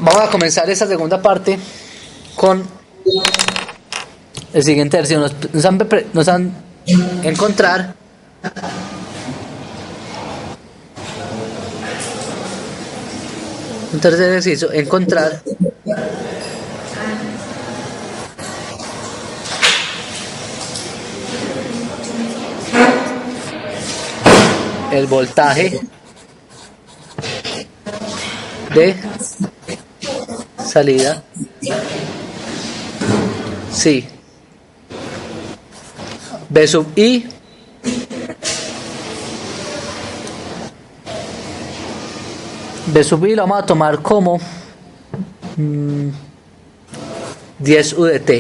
Vamos a comenzar esta segunda parte con el siguiente ejercicio. Nos han encontrar un tercer ejercicio, encontrar el voltaje de salida, sí, B sub I lo vamos a tomar como 10 UDT.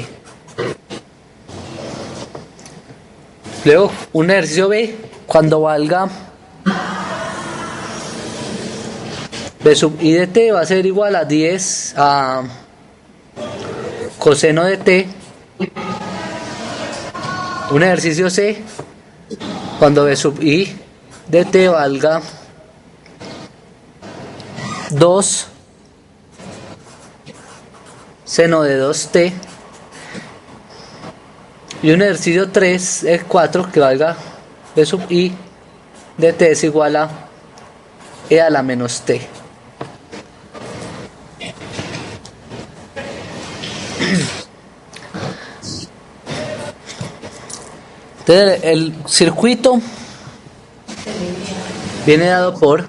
Luego un ejercicio B cuando valga B sub I de t va a ser igual a 10 a coseno de t. Un ejercicio C cuando B sub I de t valga 2 seno de 2t. Y un ejercicio 4 que valga B sub I de t es igual a e a la menos t. Entonces el circuito viene dado por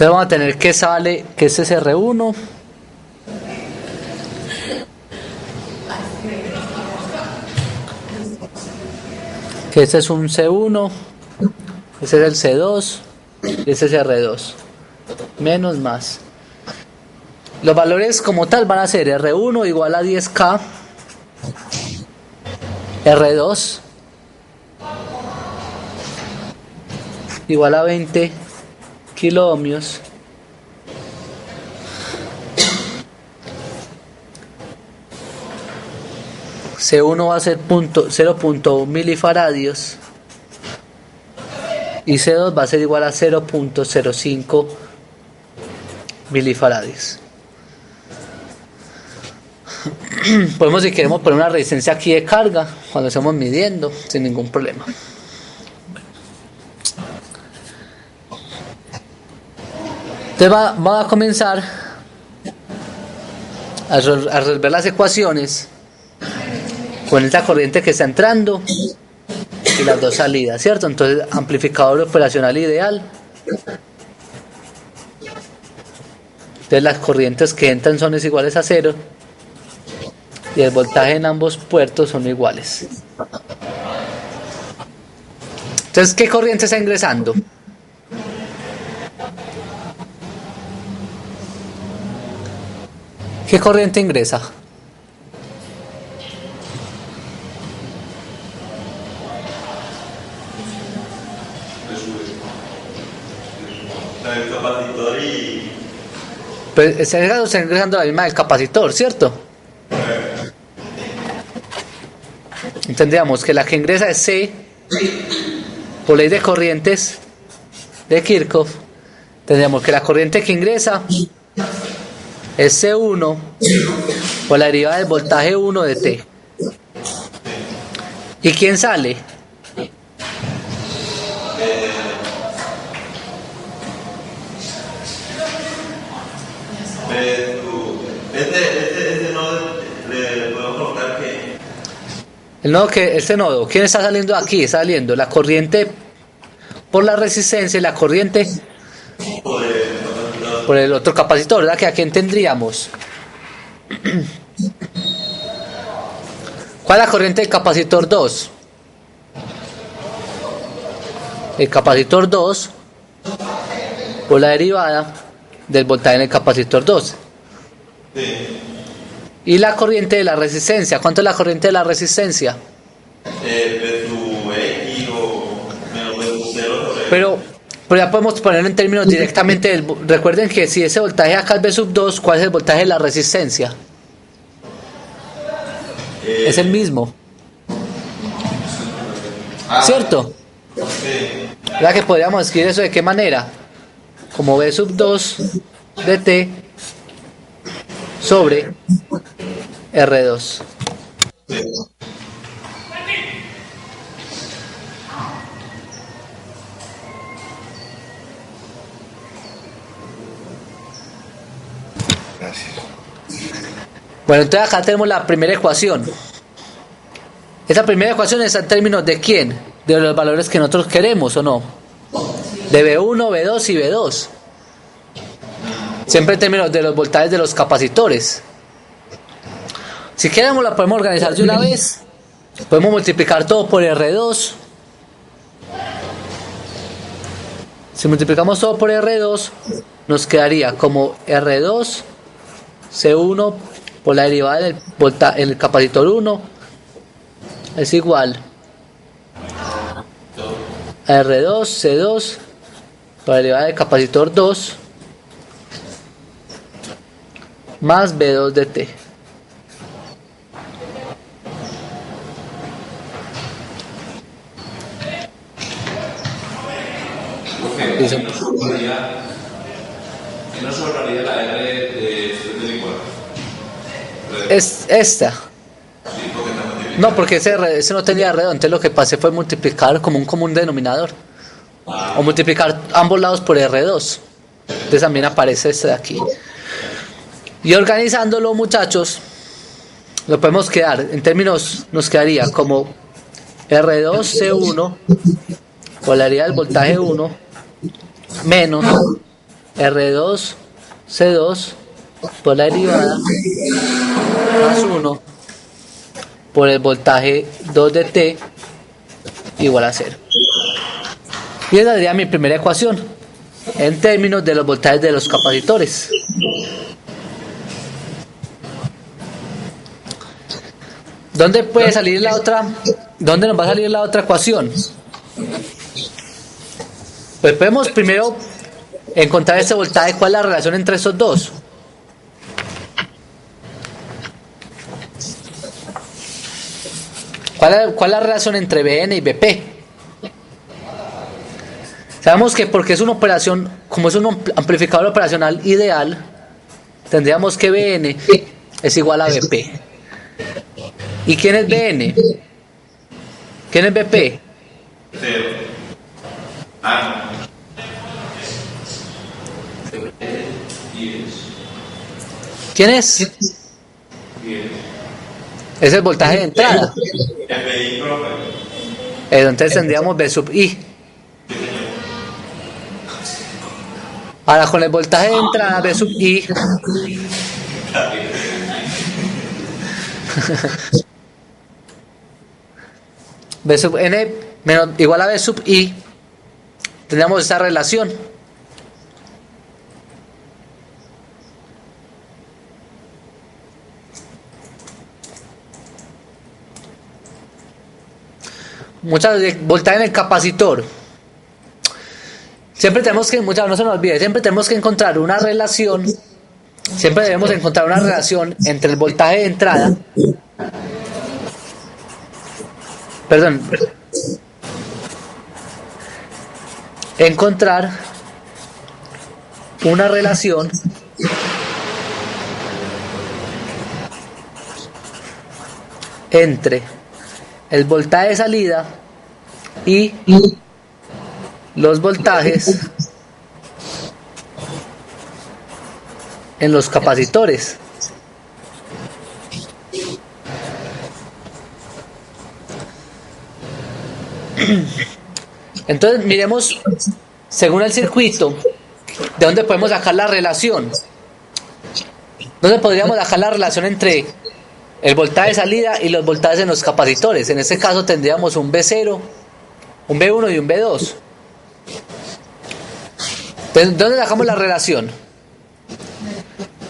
entonces vamos a tener que sale que este es R1 que este es un C1, ese es el C2 y ese es R2 menos más. Los valores como tal van a ser R1 igual a 10K, R2 igual a 20 kilo ohmios, C1 va a ser 0.1 milifaradios y C2 va a ser igual a 0.05 milifaradios. Podemos, si queremos, poner una resistencia aquí de carga cuando estamos midiendo sin ningún problema. Entonces vamos a comenzar a resolver las ecuaciones con esta corriente que está entrando y las dos salidas, ¿cierto? Entonces, amplificador operacional ideal. Entonces las corrientes que entran son iguales a 0 y el voltaje en ambos puertos son iguales. Entonces, ¿qué corriente está ingresando? ¿Qué corriente ingresa? El capacitor y... Pues está ingresando la misma del capacitor, ¿cierto? Tendríamos que la que ingresa es C por ley de corrientes de Kirchhoff. Tendríamos que la corriente que ingresa es C1 por la derivada del voltaje 1 de T. ¿Y quién sale? Este nodo le podemos colocar que... Este nodo, ¿quién está saliendo de aquí? Está saliendo la corriente por la resistencia y la corriente por el otro capacitor, ¿verdad? Que a quién tendríamos ¿Cuál es la corriente del capacitor 2? El capacitor 2 por la derivada del voltaje en el capacitor 2. Sí. Y la corriente de la resistencia. ¿Cuánto es la corriente de la resistencia? V sub X o menos V sub 0 sobre... Pero ya podemos ponerlo en términos directamente recuerden que si ese voltaje acá es V sub 2, ¿cuál es el voltaje de la resistencia? Es el mismo. ¿Cierto? Sí. ¿Verdad que podríamos escribir eso de qué manera? Como V sub 2 de T sobre R2. Gracias. Bueno, entonces acá tenemos la primera ecuación. Esa primera ecuación está en términos de quién, de los valores que nosotros queremos o no, de V1, V2 y V2. Siempre en términos de los voltajes de los capacitores. Si queremos la podemos organizar de una vez. Podemos multiplicar todo por R2. Si multiplicamos todo por R2, nos quedaría como R2 C1 por la derivada del voltaje en el capacitor 1 es igual a R2 C2 por la derivada del capacitor 2 más V2 de T. Profe, ¿y no sobraría la R de estudio del igual? Es esta. Sí, porque está multiplicando. No, porque ese no tenía redondo, entonces lo que pasé fue multiplicar como un común denominador. O multiplicar ambos lados por R2. Entonces también aparece este de aquí. Y organizándolo, muchachos, lo podemos quedar, en términos, nos quedaría como R2C1 por la derivada del voltaje 1 menos R2C2 por la derivada más 1 por el voltaje 2 de T igual a 0. Y esa sería mi primera ecuación en términos de los voltajes de los capacitores. ¿Dónde puede salir la otra? ¿Dónde nos va a salir la otra ecuación? Pues podemos primero encontrar ese voltaje. ¿Cuál es la relación entre esos dos? ¿Cuál es la relación entre Vn y Vp? Sabemos que porque es una operación, como es un amplificador operacional ideal, tendríamos que Vn es igual a Vp. ¿Y quién es Vn? ¿Quién es Vp? 0. ¿Quién es? Es el voltaje de entrada. FI, profe. Entonces tendríamos V sub I. Ahora con el voltaje de entrada V sub I V sub N menos, igual a V sub I, tendríamos esta relación. Muchas veces voltaje en el capacitor. Siempre tenemos que, no se nos olvide, siempre tenemos que encontrar una relación. Siempre debemos encontrar una relación entre el voltaje de entrada. Perdón. Encontrar una relación entre el voltaje de salida y los voltajes en los capacitores. Entonces miremos según el circuito de dónde podemos sacar la relación. ¿Dónde podríamos sacar la relación entre el voltaje de salida y los voltajes en los capacitores. En este caso tendríamos un B0, un B1 y un B2. Entonces, ¿dónde sacamos la relación?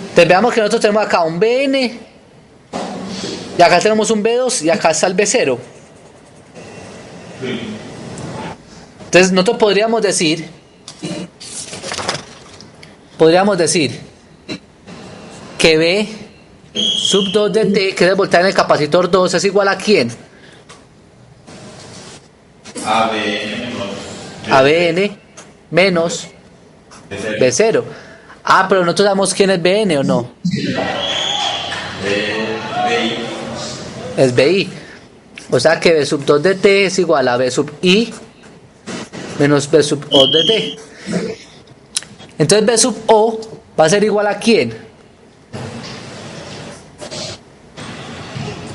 Entonces veamos que nosotros tenemos acá un BN y acá tenemos un B2 y acá está el B0. Entonces nosotros podríamos decir que B sub 2 de T, que es el voltaje en el capacitor 2, es igual a ¿quién? A BN menos B0. Ah, pero nosotros sabemos quién es BN o no. Es BI. O sea que B sub 2 de T es igual a B sub I menos B sub O de T. Entonces B sub O va a ser igual a ¿quién?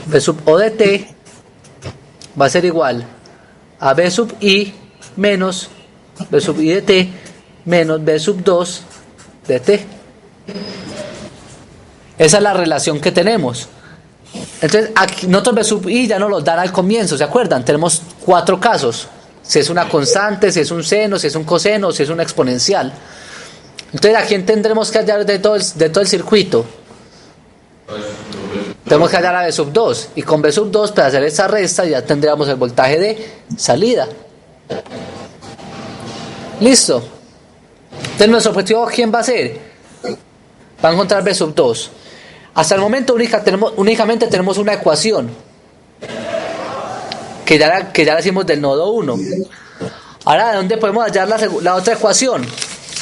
B sub O de T va a ser igual a B sub I menos B sub I de T menos B sub 2 de T. Esa es la relación que tenemos. Entonces aquí nosotros B sub I ya nos los dan al comienzo, ¿se acuerdan? Tenemos 4 casos: si es una constante, si es un seno, si es un coseno, si es una exponencial. Entonces, ¿a quién tendremos que hallar de todo el circuito? Tenemos que hallar a B sub 2. Y con B sub 2, para hacer esta resta, ya tendríamos el voltaje de salida. ¿Listo? Entonces, nuestro objetivo, ¿quién va a ser? Va a encontrar B sub 2. Hasta el momento únicamente tenemos una ecuación que ya la hicimos del nodo 1. Ahora, ¿de dónde podemos hallar la otra ecuación?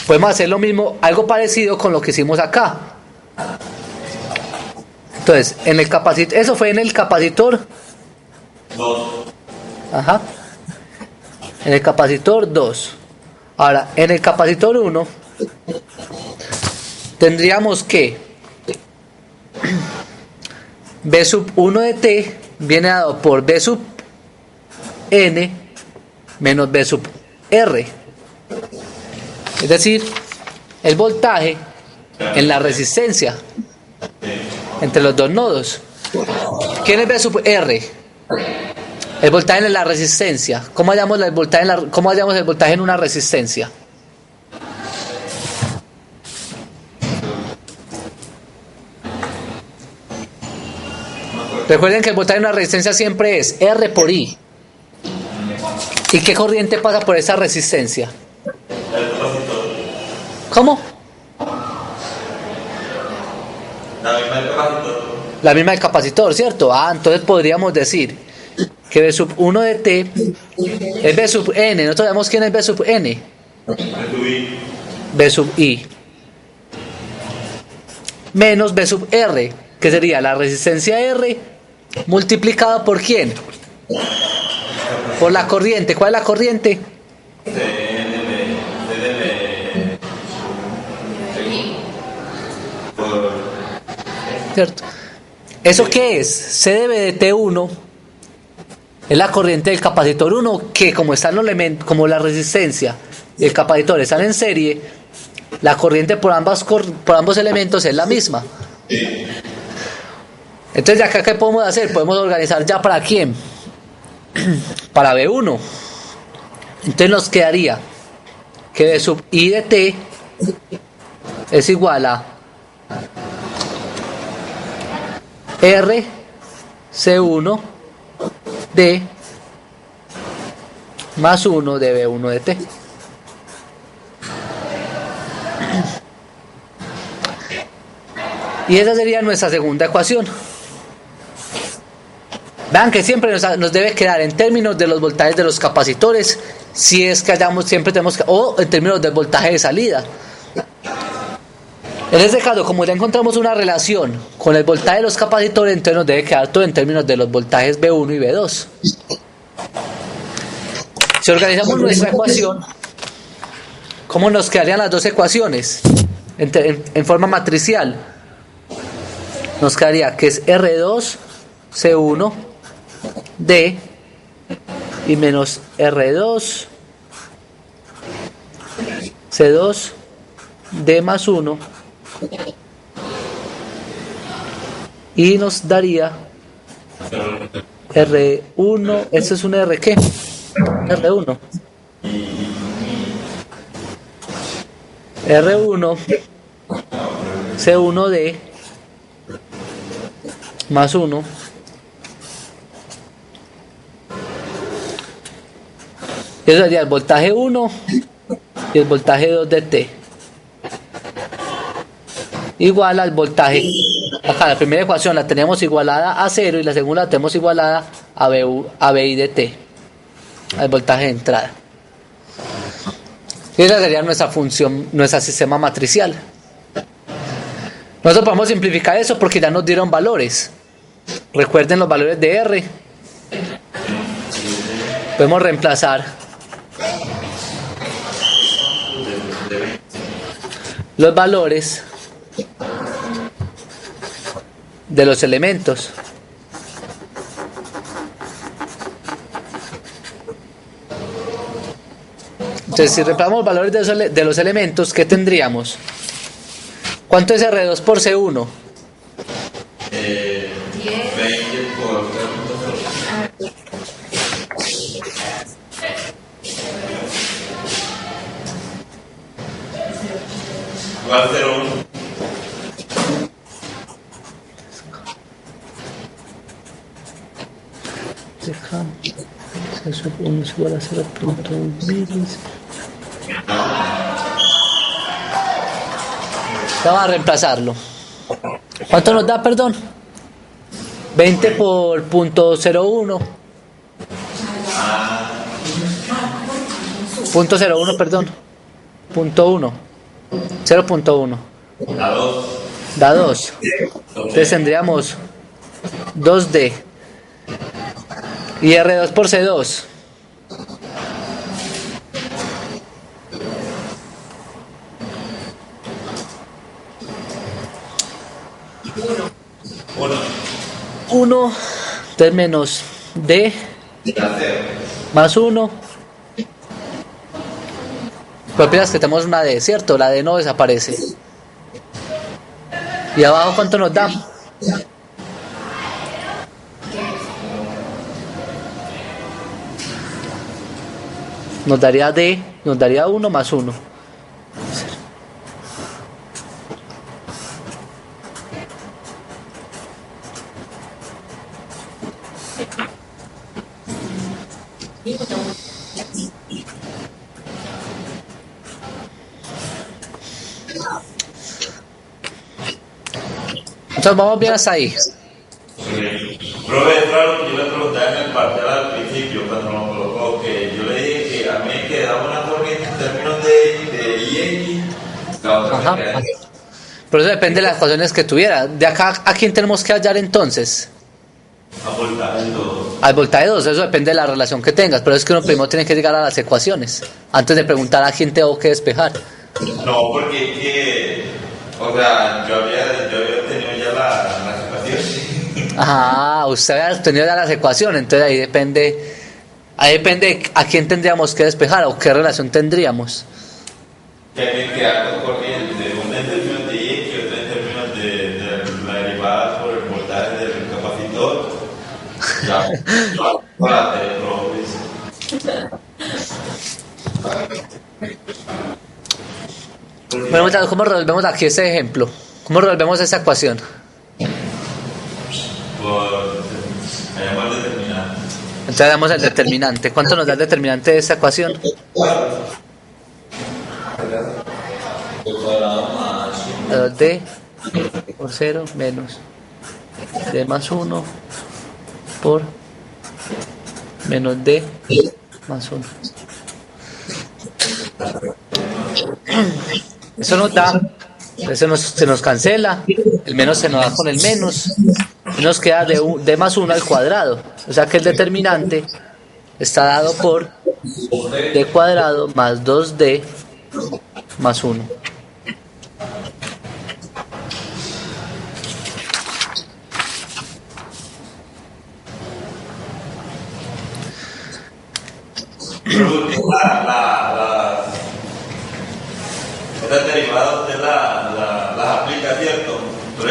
Podemos hacer lo mismo, algo parecido con lo que hicimos acá. Entonces, en el capacitor, eso fue en el capacitor 2. Ajá. En el capacitor 2. Ahora, en el capacitor 1 tendríamos que B sub 1 de T viene dado por B sub N menos B sub R. Es decir, el voltaje en la resistencia entre los dos nodos. ¿Quién es B sub R? El voltaje en la resistencia. ¿Cómo hallamos el voltaje en una resistencia? Recuerden que el voltaje en una resistencia siempre es R por I. ¿Y qué corriente pasa por esa resistencia? ¿Cómo? La misma del capacitor, ¿cierto? Ah, entonces podríamos decir que B sub 1 de T es B sub N. Nosotros sabemos quién es B sub N. B sub I menos B sub R, que sería la resistencia R multiplicada por ¿quién? Por la corriente. ¿Cuál es la corriente? ¿Cierto? ¿Eso qué es? CdV de T1 es la corriente del capacitor 1, que como están los elementos, como la resistencia y el capacitor están en serie, la corriente por ambos elementos es la misma. Entonces, ¿de acá qué podemos hacer? Podemos organizar ya para quién. Para B1. Entonces nos quedaría que B sub I de T es igual a R C1 D más 1 de B1 de T. Y esa sería nuestra segunda ecuación. Vean que siempre nos debe quedar en términos de los voltajes de los capacitores, si es que hallamos, siempre tenemos que, o en términos del voltaje de salida. En este caso, como ya encontramos una relación con el voltaje de los capacitores, entonces nos debe quedar todo en términos de los voltajes B1 y B2. Si organizamos nuestra ecuación, ¿cómo nos quedarían las dos ecuaciones? En forma matricial. Nos quedaría que es R2 C1 D y menos R2 C2 D más 1 y nos daría R1, ¿eso es un R qué? R1. R1 C1D más 1 y eso sería el voltaje 1 y el voltaje 2 de T igual al voltaje. Acá la primera ecuación la tenemos igualada a 0 y la segunda la tenemos igualada a BI de T, al voltaje de entrada. Y esa sería nuestra función, nuestro sistema matricial. Nosotros podemos simplificar eso porque ya nos dieron valores. Recuerden los valores de R. Podemos reemplazar los valores de los elementos. Entonces, si reemplazamos los valores de los elementos, ¿qué tendríamos? ¿Cuánto es R2 por C1? 20 por 0.0. Igual 0.1. Eso es igual a 0.1 milis. Vamos a reemplazarlo. ¿Cuánto nos da, perdón? 20 por .01. .01, perdón. .1. 0.1. Da 2. Da 2. Entonces tendríamos 2D. Y R2 por C2. Uno. Entonces menos D más 1. Pero piensas que tenemos una D, ¿cierto? La D no desaparece. ¿Y abajo cuánto nos da? Nos daría D, nos daría 1 más 1. Entonces vamos bien hasta ahí. Profe, claro que yo le preguntaba en el parcial al principio, cuando nos colocó, que yo le dije que a mí me quedaba una corriente en términos de I X, la otra Ajá. me quedaba. Pero eso depende de las ecuaciones que tuviera. De acá, ¿a quién tenemos que hallar entonces? A voltaje 2. Al voltaje 2, eso depende de la relación que tengas. Pero es que uno primero tiene que llegar a las ecuaciones antes de preguntar a quién tengo que despejar. No, porque es que, o sea, yo había tenido ya las ecuaciones. Ajá, usted había obtenido ya las ecuaciones, entonces ahí depende a quién tendríamos que despejar o qué relación tendríamos. Que me quedaba dos corrientes, una en términos de I X y otra en términos de la derivada por el voltaje del capacitor. Ya, para hacer Bueno, muchachos, ¿cómo resolvemos aquí este ejemplo? ¿Cómo resolvemos esa ecuación? llamar determinante. Entonces damos el determinante. ¿Cuánto nos da el determinante de esta ecuación? D por 0 menos D más 1 por menos D más 1. Eso nos da, se nos cancela, el menos se nos da con el menos, y nos queda D más 1 al cuadrado. O sea que el determinante está dado por D cuadrado más 2D más 1. Estas derivadas usted las aplica, ¿cierto?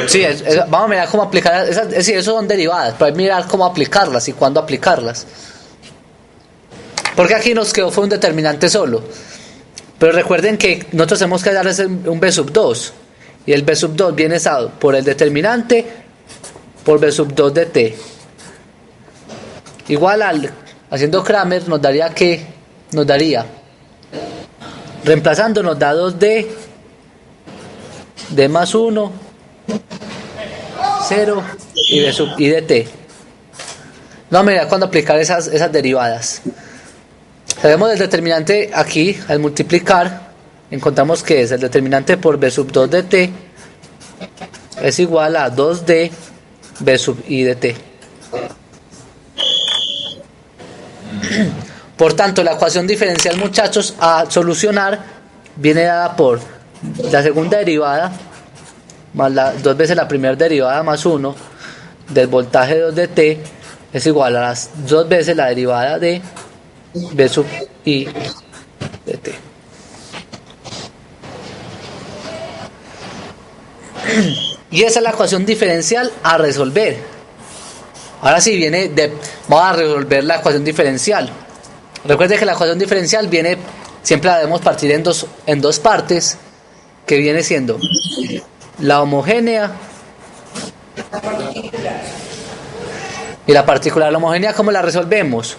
Sí, vamos a mirar cómo aplicar, sí, eso son derivadas, pero hay que mirar cómo aplicarlas y cuándo aplicarlas. Porque aquí nos quedó fue un determinante solo. Pero recuerden que nosotros tenemos que darles un B sub 2. Y el B sub 2 viene dado por el determinante por B sub 2 de T. Igual haciendo Kramer nos daría que, reemplazando nos da 2D, D más 1, 0 y B sub I de T. No, mira, cuando aplicar esas derivadas. Sabemos el determinante aquí, al multiplicar, encontramos que es el determinante por B sub 2 de T es igual a 2D B sub I de T. Por tanto, la ecuación diferencial, muchachos, a solucionar viene dada por la segunda derivada más dos veces la primera derivada más 1 del voltaje 2 de T es igual a las dos veces la derivada de B sub I de T. Y esa es la ecuación diferencial a resolver. Ahora sí vamos a resolver la ecuación diferencial. Recuerde que la ecuación diferencial siempre la debemos partir en dos partes, que viene siendo la homogénea y la particular. La homogénea, ¿cómo la resolvemos?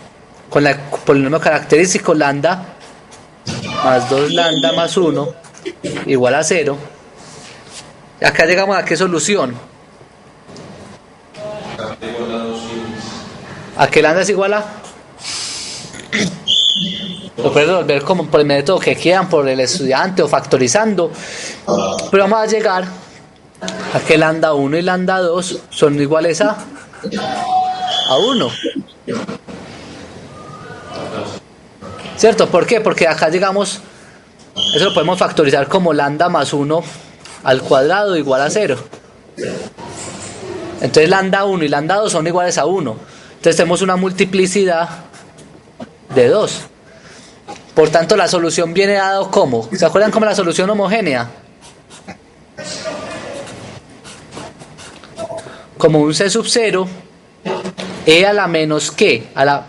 Con el polinomio característico lambda más 2 lambda más 1 igual a 0. Y acá llegamos a qué solución. ¿A qué lambda es igual a? Lo puedes resolver como por el método que quieran, por el estudiante o factorizando. Pero vamos a llegar a que lambda 1 y lambda 2 son iguales a 1. ¿Cierto? ¿Por qué? Porque acá llegamos, eso lo podemos factorizar como lambda más 1 al cuadrado igual a 0. Entonces lambda 1 y lambda 2 son iguales a 1. Entonces tenemos una multiplicidad de 2. Por tanto, la solución viene dado como, ¿se acuerdan como la solución homogénea? Como un C sub 0, E a la menos Q, E a la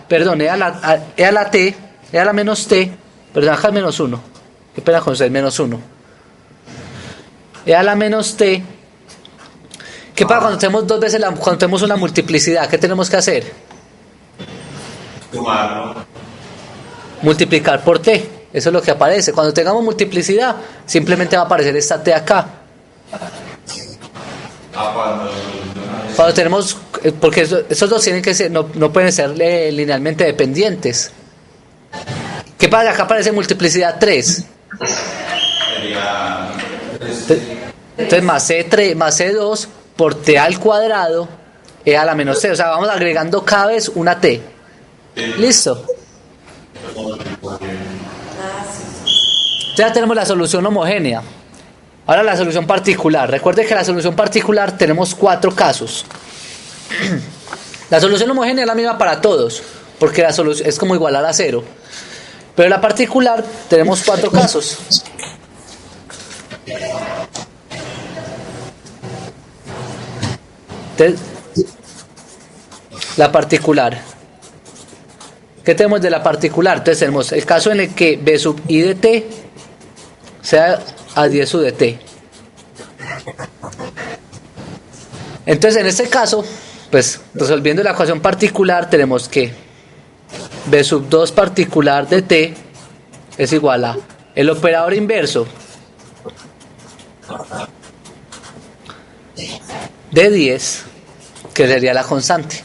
T, E a la menos T, perdón, acá es menos 1, qué pena con el menos 1. E a la menos T. ¿Qué pasa cuando tenemos dos veces cuando tenemos una multiplicidad? ¿Qué tenemos que hacer? Sumarlo. Multiplicar por T. Eso es lo que aparece. Cuando tengamos multiplicidad, simplemente va a aparecer esta T acá. Cuando tenemos, porque esos dos tienen que ser, no pueden ser linealmente dependientes. ¿Qué pasa? Acá aparece multiplicidad 3. Entonces más C3 más C2 por T al cuadrado E a la menos T. O sea, vamos agregando cada vez una T. ¿Listo? Ya tenemos la solución homogénea. Ahora la solución particular. Recuerde que la solución particular tenemos 4 casos. La solución homogénea es la misma para todos, porque la solución es como igualar a 0. Pero la particular tenemos 4 casos. Entonces, la particular. ¿Qué tenemos de la particular? Entonces tenemos el caso en el que B sub I de T sea a 10 sub de T. Entonces en este caso, pues resolviendo la ecuación particular, tenemos que B sub 2 particular de T es igual a el operador inverso de 10, que sería la constante.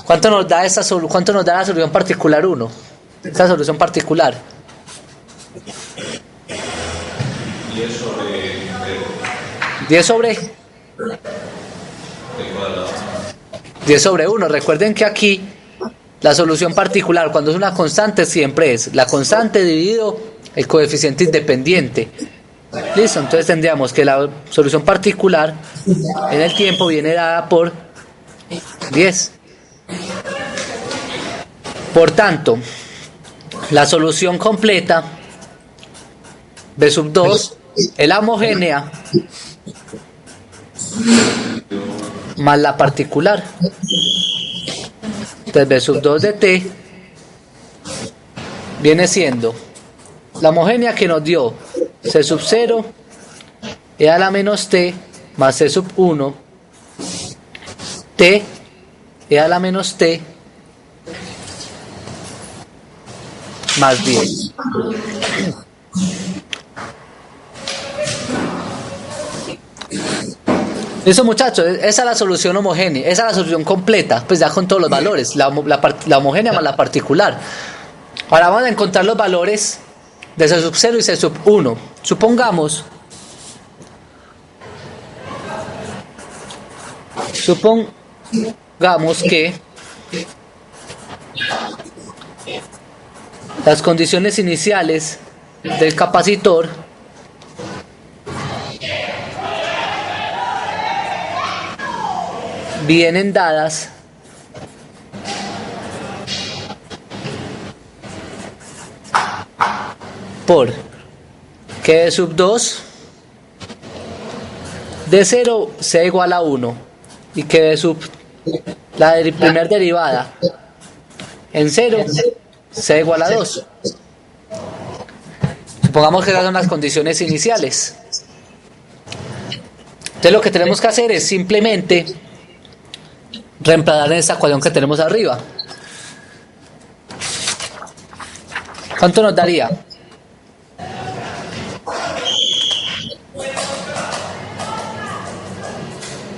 ¿Cuánto nos da la solución particular 1? Esta solución particular. 10 sobre 1. Recuerden que aquí la solución particular, cuando es una constante, siempre es la constante dividido el coeficiente independiente. Listo, entonces tendríamos que la solución particular en el tiempo viene dada por 10. Por tanto, la solución completa B sub 2 es la homogénea más la particular. Entonces B sub 2 de T viene siendo la homogénea que nos dio C sub 0 e a la menos T más C sub 1 T e a la menos T más 10. Listo, muchachos, esa es la solución homogénea, esa es la solución completa, pues ya con todos los valores, la homogénea más la particular. Ahora vamos a encontrar los valores de C sub 0 y C sub 1. Supongamos que las condiciones iniciales del capacitor vienen dadas por que de sub 2 de 0 sea igual a 1 y que de sub la primera derivada en 0 sea igual a 2. Supongamos que esas son las condiciones iniciales. Entonces lo que tenemos que hacer es simplemente reemplazar en esta ecuación que tenemos arriba. ¿Cuánto nos daría?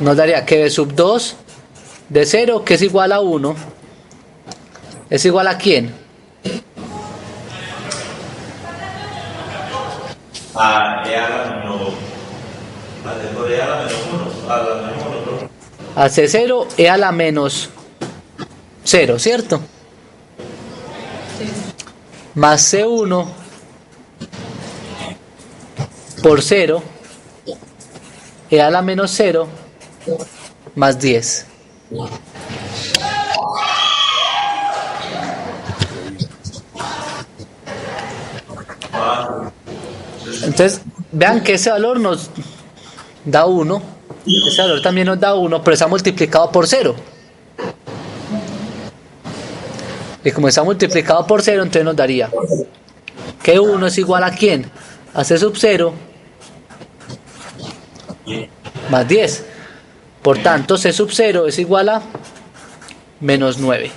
Nos daría que B sub 2 de 0, que es igual a 1, es igual a ¿quién? A E a la menos 1, a la menos 1. A C0 E a la menos 0, ¿cierto? Más C1 por 0 E a la menos 0 más 10. Entonces, vean que ese valor nos da 1. Ese valor también nos da 1, pero está multiplicado por 0. Y como está multiplicado por 0, entonces nos daría que 1 es igual a ¿quién? A C sub 0 más 10. Por tanto, C sub 0 es igual a menos 9.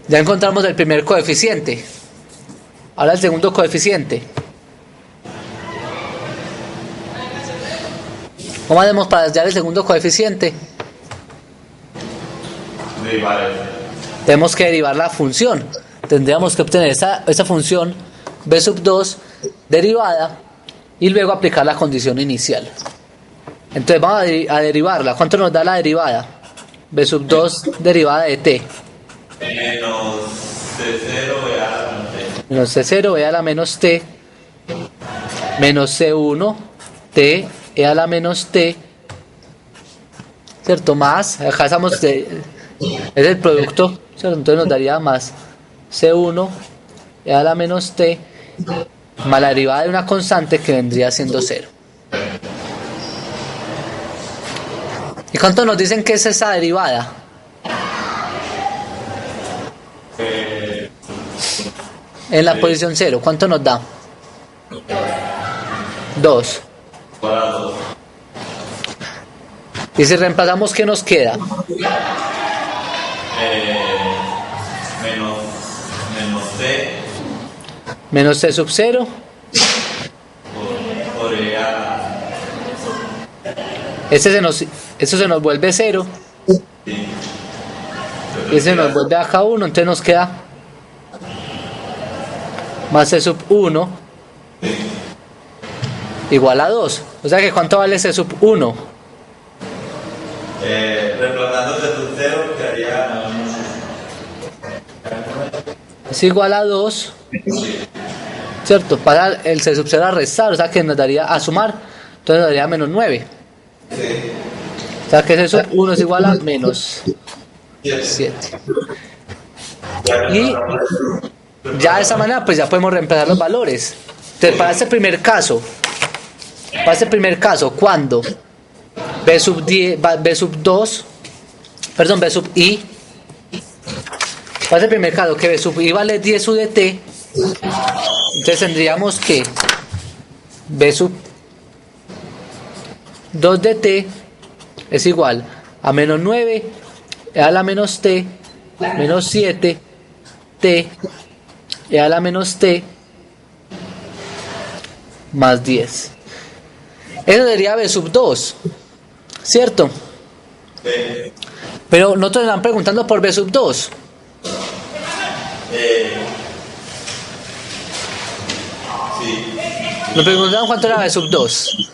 Ya encontramos el primer coeficiente. Ahora el segundo coeficiente. ¿Cómo hacemos para hallar el segundo coeficiente? Tenemos que derivar la función. Tendríamos que obtener esa función B sub 2 derivada y luego aplicar la condición inicial. Entonces vamos a derivarla. ¿Cuánto nos da la derivada? B sub 2 derivada de T. Menos C0 E a la menos T. Menos C0 E a la menos T. Menos C1 T E a la menos T. ¿Cierto? Más. Acá estamos es el producto. ¿Cierto? Entonces nos daría más C1 E a la menos T. Más la derivada de una constante que vendría siendo 0. ¿Y cuánto nos dicen que es esa derivada? En la posición 0, ¿cuánto nos da? 2. Y si reemplazamos, ¿qué nos queda? Menos C. Menos C sub 0. Por E a la... Eso se nos vuelve 0. Y ese nos vuelve acá 1. Entonces nos queda más C sub 1 igual a 2. O sea que ¿cuánto vale C sub 1? Reemplazando C sub 0 quedaría... Es igual a 2. ¿Cierto? Para el C sub 0 a restar. O sea que nos daría a sumar. Entonces nos daría menos 9. O sea que C sub 1 es igual a menos 7. Y ya de esa manera pues ya podemos reemplazar los valores. Entonces para este primer caso, ¿cuándo? B sub 10, B sub 2, perdón, B sub I. ¿Cuál es el primer caso? Que B sub I vale 10 U de T. Entonces tendríamos que B sub 2 de T es igual a menos 9 e a la menos T menos 7 T e a la menos T más 10. Eso sería B sub 2, ¿cierto? Sí. Pero nosotros nos están preguntando por B sub 2. Sí. Nos preguntaban cuánto era B sub 2.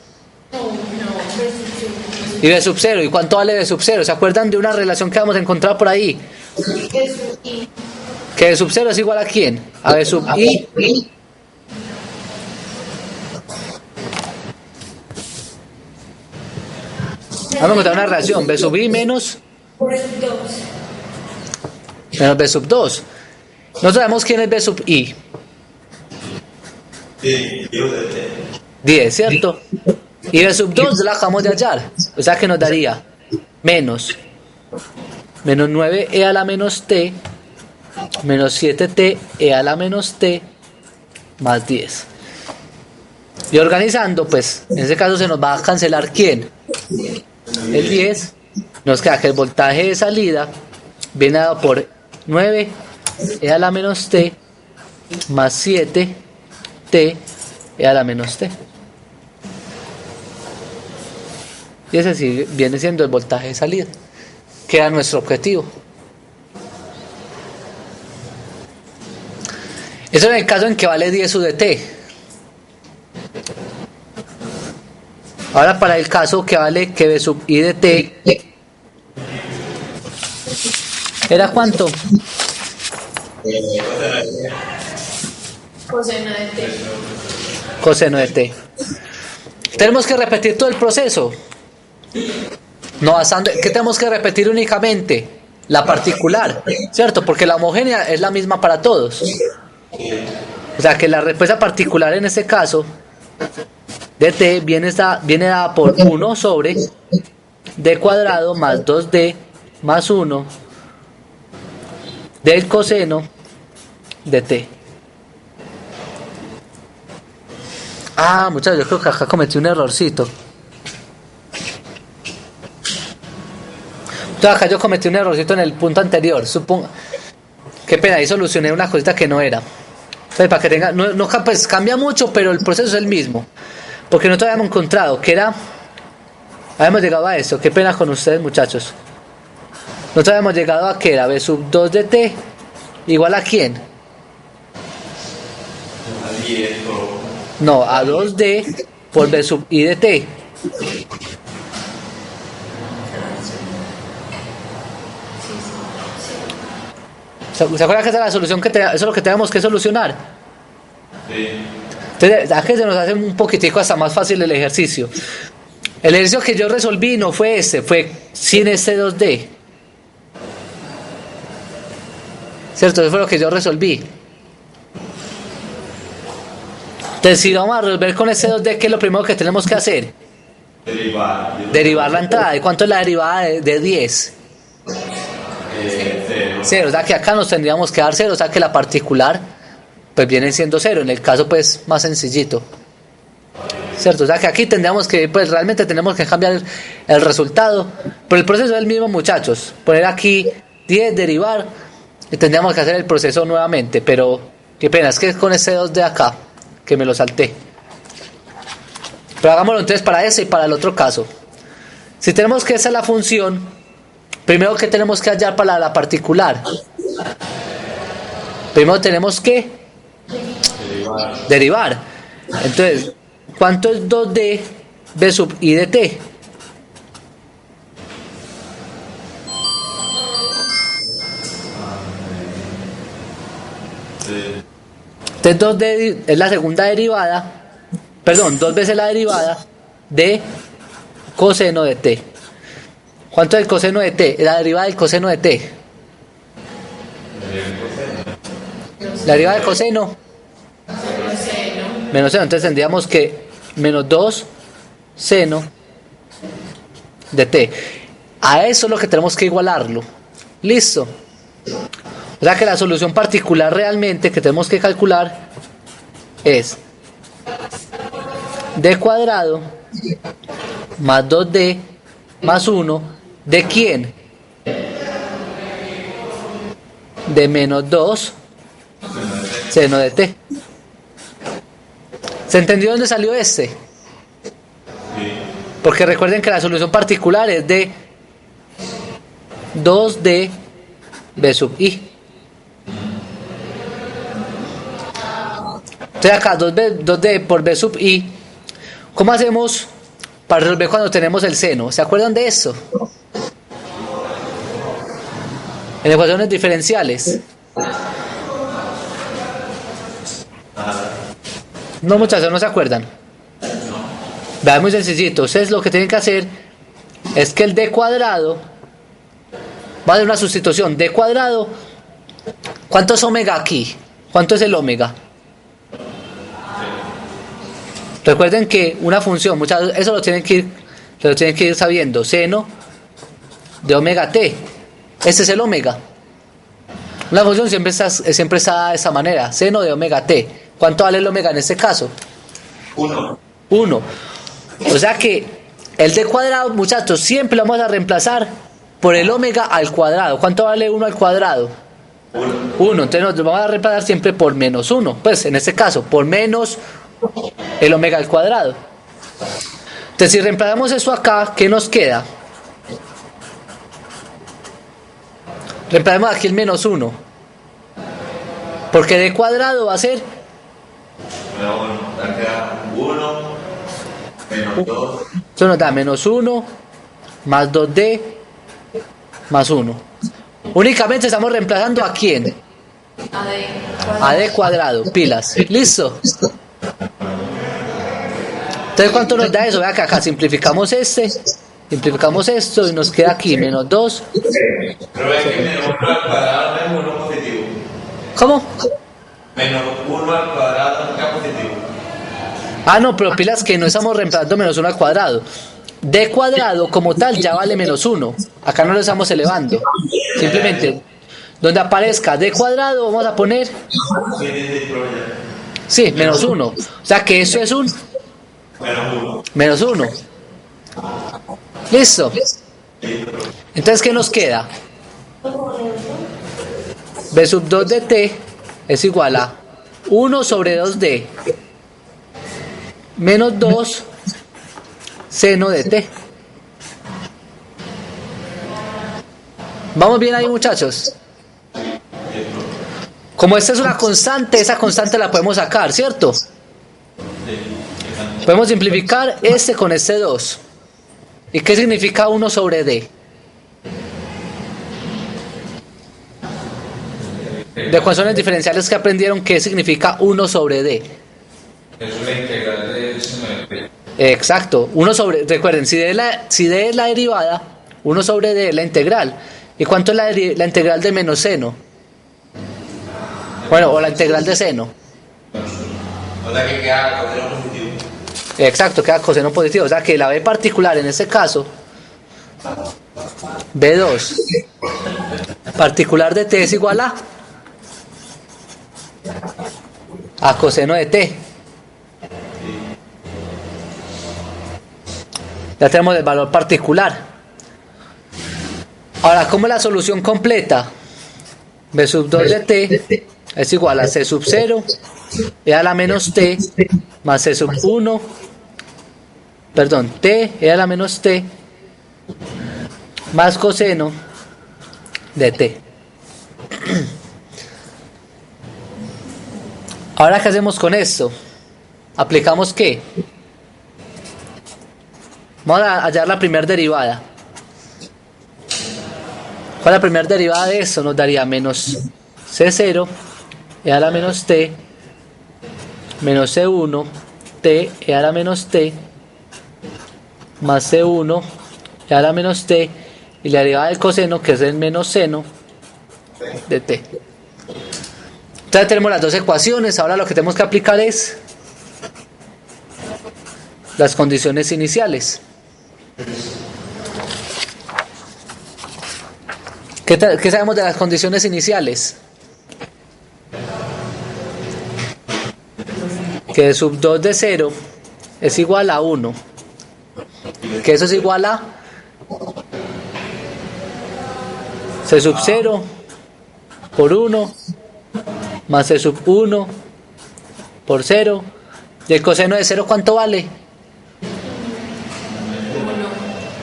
Y B sub 0. ¿Y cuánto vale B sub 0? ¿Se acuerdan de una relación que vamos a encontrar por ahí? Que B sub 0 es igual a quién? A B sub I. Vamos a encontrar una relación. B sub I menos B sub 2. Nosotros sabemos quién es B sub I. Sí, U de T. 10, ¿cierto? Y B sub 2 la acabamos de hallar. O sea que nos daría menos 9e a la menos t menos 7t e a la menos t más 10. Y organizando, pues en ese caso se nos va a cancelar ¿quién? El 10. Nos queda que el voltaje de salida viene dado por 9 e a la menos t más 7 t e a la menos t. Y ese sí viene siendo el voltaje de salida, que era nuestro objetivo. Eso en el caso en que vale 10 U de t. Ahora para el caso que vale que B sub I de t ¿era cuánto? Coseno de T. Coseno de t. Tenemos que repetir todo el proceso. No, basando, ¿qué tenemos que repetir únicamente? La particular, ¿cierto? Porque la homogénea es la misma para todos. O sea que la respuesta particular en este caso de t viene dada por 1 sobre d cuadrado más 2d más 1 del coseno de t. Ah, muchachos, yo creo que acá cometí un errorcito. Entonces acá yo cometí un errorcito en el punto anterior. Supongo. Qué pena, ahí solucioné una cosita que no era. Entonces, para que tenga. No, pues cambia mucho, pero el proceso es el mismo. Porque nosotros habíamos encontrado que era. Habíamos llegado a eso. Qué pena con ustedes, muchachos. Nosotros habíamos llegado a que era B sub 2 de t igual a quién? A 10 por... No, a 2d por B sub I de t. ¿Se acuerdan que esa es la solución eso es lo que tenemos que solucionar? Sí. Entonces, ¿a qué se nos hace un poquitico hasta más fácil el ejercicio? El ejercicio que yo resolví no fue fue sin este 2D. ¿Cierto? Eso fue lo que yo resolví. Entonces, si vamos a resolver con este 2D, ¿qué es lo primero que tenemos que hacer? Derivar la entrada. ¿Y cuánto es la derivada de 10? 0. O sea que acá nos tendríamos que dar 0. O sea que la particular pues viene siendo 0. En el caso pues más sencillito. ¿Cierto? O sea que aquí tendríamos que, pues realmente tenemos que cambiar el resultado. Pero el proceso es el mismo, muchachos. Poner aquí 10, derivar. Y tendríamos que hacer el proceso nuevamente. Pero qué pena, es que es con este 2 de acá que me lo salté. Pero hagámoslo entonces para ese y para el otro caso. Si tenemos que esa es la función, primero que tenemos que hallar para la particular. Primero tenemos que derivar. Entonces, ¿cuánto es 2d b sub I de t? Entonces 2d es la segunda derivada, perdón, 2 veces la derivada de coseno de t. ¿Cuánto es el coseno de t? La derivada del coseno de t. La derivada del coseno menos seno. Entonces tendríamos que menos 2 seno de t. A eso es lo que tenemos que igualarlo. Listo. O sea que la solución particular realmente que tenemos que calcular es d cuadrado más 2d más 1 de quién? De menos 2 seno de t. ¿Se entendió dónde salió este? Porque recuerden que la solución particular es de 2d b sub i. Entonces acá 2d por b sub i. ¿Cómo hacemos para resolver cuando tenemos el seno? ¿Se acuerdan de eso? En ecuaciones diferenciales. No, muchachos, ¿no se acuerdan? Vean, muy sencillito. Ustedes lo que tienen que hacer es que el d cuadrado va a dar una sustitución. D cuadrado, ¿cuánto es omega aquí? ¿Cuánto es el omega? Recuerden que una función, muchachos, eso lo tienen que ir sabiendo. Seno de omega t. Este es el omega. Una función siempre está de esa manera. Seno de omega t. ¿Cuánto vale el omega en este caso? 1. 1. O sea que el d cuadrado, muchachos, siempre lo vamos a reemplazar por el omega al cuadrado. ¿Cuánto vale 1 al cuadrado? 1. Entonces nos vamos a reemplazar siempre por menos 1. Pues en este caso, por menos el omega al cuadrado. Entonces si reemplazamos eso acá, ¿qué nos queda? Reemplazamos aquí el menos 1. Porque d cuadrado va a ser 1 menos 2. Eso nos da menos 1 más 2d más 1. Únicamente estamos reemplazando a quién? A d cuadrado, pilas. ¿Listo? Entonces, ¿cuánto nos da eso? Vea que acá simplificamos simplificamos esto y nos queda aquí menos 2. Pero ve que menos 1 al cuadrado es 1 positivo. ¿Cómo? Menos 1 al cuadrado es positivo. Ah, no, pero pilas que no estamos reemplazando menos 1 al cuadrado. D cuadrado como tal ya vale menos 1. Acá no lo estamos elevando. Simplemente, donde aparezca D cuadrado vamos a poner... Sí, menos 1. O sea que eso es un... Menos 1. ¿Listo? Entonces, ¿qué nos queda? B sub 2 de t es igual a 1 sobre 2d menos 2 seno de t. ¿Vamos bien ahí, muchachos? Como esta es una constante, esa constante la podemos sacar, ¿cierto? Podemos simplificar este con este 2. ¿Y qué significa 1 sobre d? De ecuaciones diferenciales que aprendieron, ¿qué significa 1 sobre d? Es una integral de seno de t. Exacto, 1 sobre, recuerden, si d es la derivada, 1 sobre d es la integral. ¿Y cuánto es la integral de menos seno? Bueno, o la integral de seno. O sea que queda coseno positivo. Exacto, queda coseno positivo. O sea que la b particular en este caso, b2 particular de t es igual a coseno de t. Ya tenemos el valor particular. Ahora, ¿cómo es la solución completa? B sub 2 de t es igual a c sub 0 e a la menos t más c sub 1, perdón, t e a la menos t más coseno de t. Ahora, ¿qué hacemos con esto? ¿Aplicamos qué? Vamos a hallar la primera derivada. ¿Cuál es la primera derivada de esto? Nos daría menos c0 e a la menos t menos c1 t e a la menos t más c1 e a la menos t y la derivada del coseno, que es el menos seno de t. Entonces tenemos las dos ecuaciones. Ahora lo que tenemos que aplicar es las condiciones iniciales. ¿Qué sabemos de las condiciones iniciales? Que sub 2 de 0 es igual a 1. Que eso es igual a C sub 0 por 1 más C sub 1 por 0. ¿Y el coseno de 0 cuánto vale?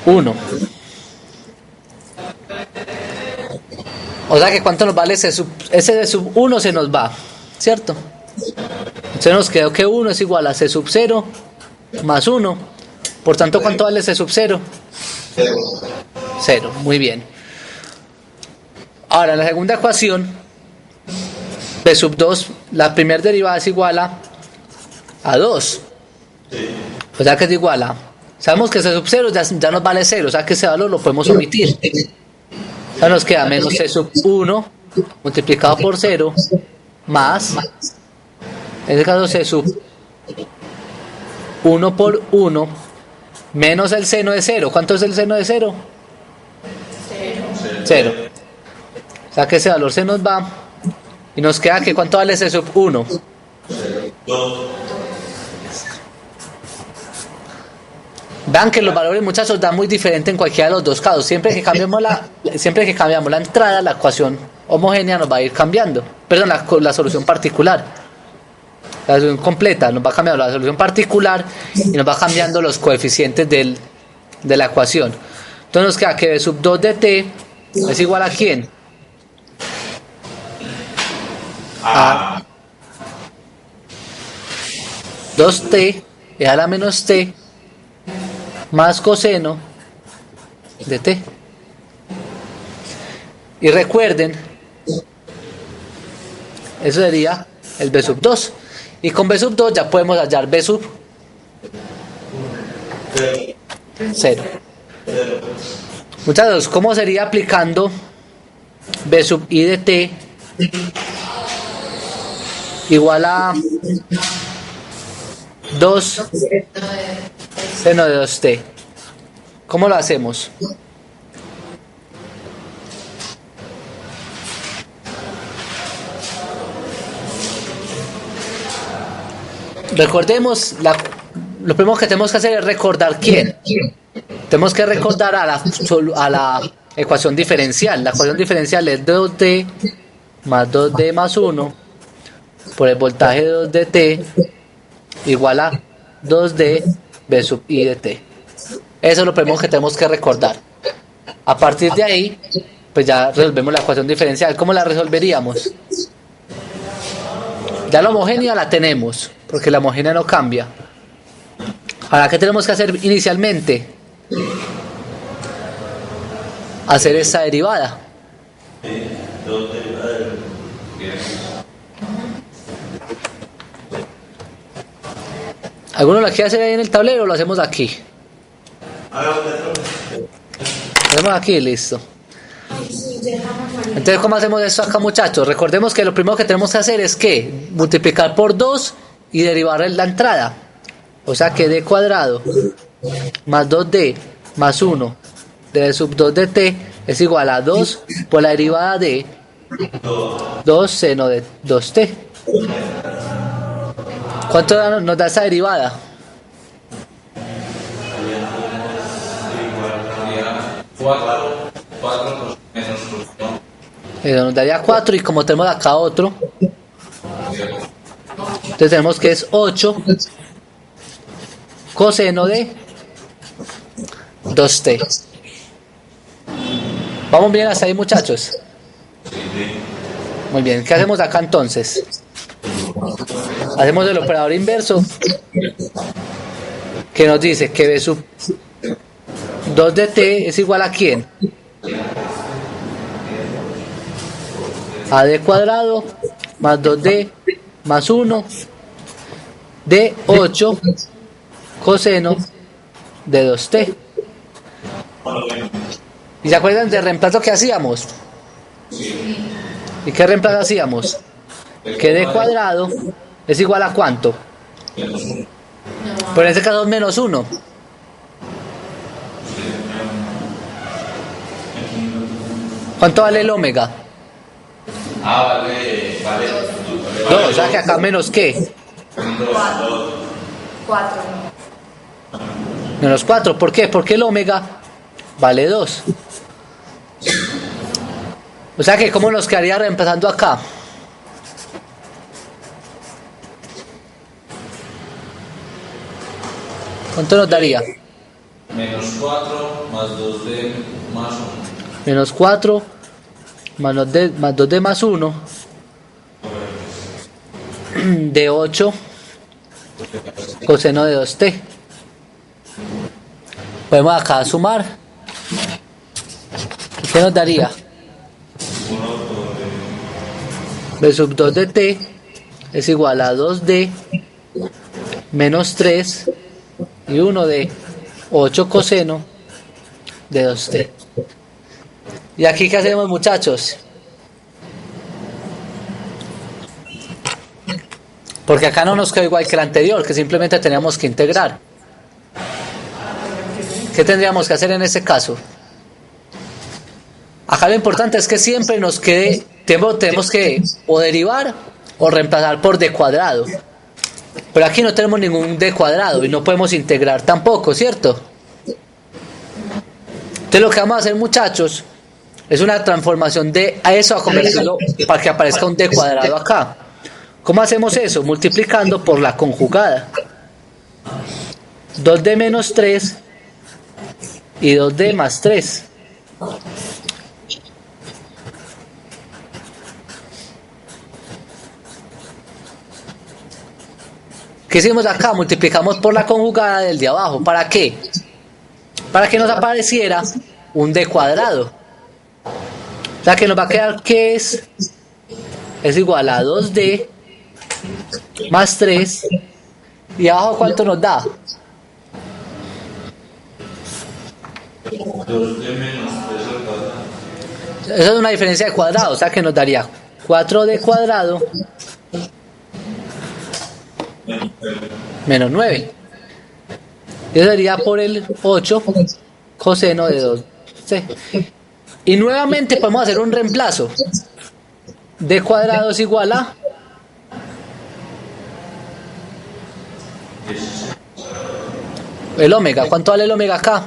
1. O sea que cuánto nos vale ese de sub 1 se nos va, ¿cierto? Entonces nos quedó que 1 es igual a C sub 0 más 1. Por tanto, ¿cuánto vale C sub 0? 0, muy bien. Ahora, en la segunda ecuación, B sub 2, la primera derivada es igual a 2. O sea que es igual a... Sabemos que C sub 0 ya nos vale 0, o sea que ese valor lo podemos omitir. O sea, nos queda menos C sub 1 multiplicado por 0 más, en este caso C sub 1 por 1 menos el seno de 0. ¿Cuánto es el seno de 0? 0. O sea que ese valor se nos va y nos queda que ¿cuánto vale C sub 1? 2. Vean que los valores, muchachos, dan muy diferente en cualquiera de los dos casos. Siempre que cambiamos la entrada, la ecuación homogénea nos va a ir cambiando. Perdón, la solución particular. La solución completa nos va cambiando la solución particular y nos va cambiando los coeficientes de la ecuación. Entonces nos queda que B sub 2 de t es igual a ¿quién? A 2t es a la menos t más coseno de t. Y recuerden, eso sería el B sub 2. Y con B sub 2 ya podemos hallar B sub 0. Muchachos, ¿cómo sería aplicando B sub I de t igual a 2 seno de 2t? ¿Cómo lo hacemos? Recordemos, lo primero que tenemos que hacer es recordar quién. Tenemos que recordar a la ecuación diferencial. La ecuación diferencial es 2d más 2d más 1 por el voltaje de 2 de t igual a 2d B sub I de t. Eso es lo primero que tenemos que recordar. A partir de ahí, pues ya resolvemos la ecuación diferencial. ¿Cómo la resolveríamos? Ya la homogénea la tenemos, porque la homogénea no cambia. Ahora, ¿qué tenemos que hacer inicialmente? Hacer esta derivada. ¿Alguno la quiere hacer ahí en el tablero o lo hacemos aquí? Lo hacemos aquí, listo. Entonces, ¿cómo hacemos esto acá, muchachos? Recordemos que lo primero que tenemos que hacer es que multiplicar por 2 y derivar la entrada. O sea que d cuadrado más 2d más 1 de sub 2 de t es igual a 2 por la derivada de 2 seno de 2t. ¿Cuánto nos da esa derivada? Nos daría 4 y como tenemos acá otro, entonces tenemos que es 8 coseno de 2t. ¿Vamos bien hasta ahí, muchachos? Muy bien, ¿qué hacemos acá entonces? Hacemos el operador inverso que nos dice que B sub 2 de t es igual a ¿quién? A d cuadrado más 2d más 1 de 8 coseno de 2t. ¿Y se acuerdan del reemplazo que hacíamos? ¿Y qué reemplazo hacíamos? Que d cuadrado es igual a ¿cuánto? Pero en este caso es menos 1. ¿Cuánto vale el omega? Vale. No, o sea que acá menos qué. 4. Menos 4. ¿Por qué? Porque el omega vale 2. O sea que ¿cómo nos quedaría reemplazando acá? ¿Cuánto nos daría? Menos 4 más 2D más 1. Menos 4 más 2D más 1 de 8 coseno de 2t. Podemos acá sumar. ¿Qué nos daría? B sub 2 de t es igual a 2d menos 3 y 1 de 8 coseno de 2t. ¿Y aquí qué hacemos, muchachos? Porque acá no nos quedó igual que el anterior, que simplemente teníamos que integrar. ¿Qué tendríamos que hacer en ese caso? Acá lo importante es que siempre nos quede, tenemos que o derivar o reemplazar por d cuadrado. Pero aquí no tenemos ningún d cuadrado y no podemos integrar tampoco, ¿cierto? Entonces lo que vamos a hacer, muchachos, es una transformación de a eso a convertirlo para que aparezca un d cuadrado acá. ¿Cómo hacemos eso? Multiplicando por la conjugada. 2d menos 3 y 2d más 3. ¿Qué hicimos acá? Multiplicamos por la conjugada del de abajo. ¿Para qué? Para que nos apareciera un d cuadrado. O sea que nos va a quedar que es igual a 2d más 3. ¿Y abajo cuánto nos da? 2D menos 3 al cuadrado. Esa es una diferencia de cuadrado, o sea que nos daría 4d cuadrado menos 9. Y eso sería por el 8 coseno de 2c. Y nuevamente podemos hacer un reemplazo. D cuadrado es igual a el omega. ¿Cuánto vale el omega acá?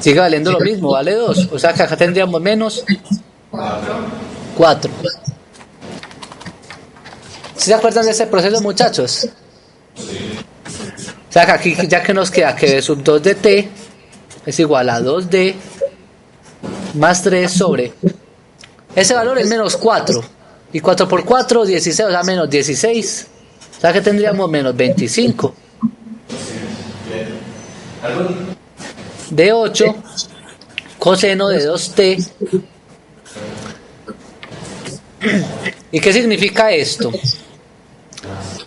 Sigue valiendo lo mismo, vale 2. O sea que acá tendríamos menos 4. ¿Sí se acuerdan de ese proceso, muchachos? O sea que aquí ya que nos queda que b sub 2 de t es igual a 2d más 3 sobre ese valor es menos 4 y 4 por 4 16, o sea menos 16, o sea que tendríamos menos 25 de 8 coseno de 2t. ¿Y qué significa esto?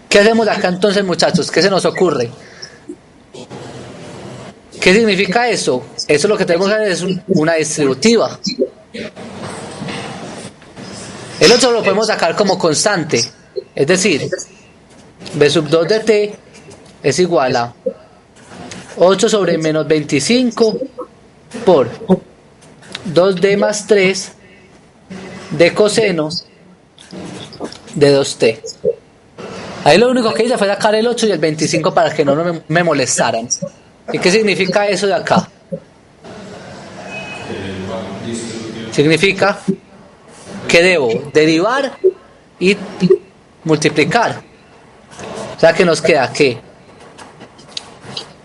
¿Qué hacemos acá entonces, muchachos? ¿Qué se nos ocurre? ¿Qué significa eso? Eso lo que tenemos que hacer es una distributiva. El otro lo podemos sacar como constante. Es decir, b sub 2 de t es igual a 8 sobre menos 25 por 2d más 3 de coseno de 2t. Ahí lo único que hice fue sacar el 8 y el 25 para que no me molestaran. ¿Y qué significa eso de acá? Significa que debo derivar y multiplicar. O sea que nos queda que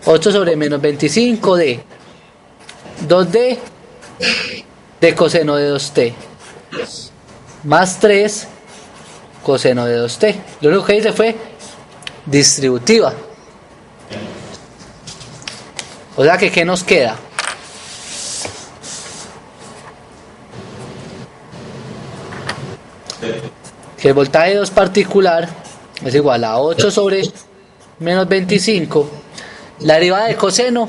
8 sobre menos 25 de 2d de coseno de 2t más 3 coseno de 2t. Lo único que hice fue distributiva. O sea que ¿qué nos queda? Que el voltaje de 2 particular es igual a 8 sobre menos 25. La derivada de coseno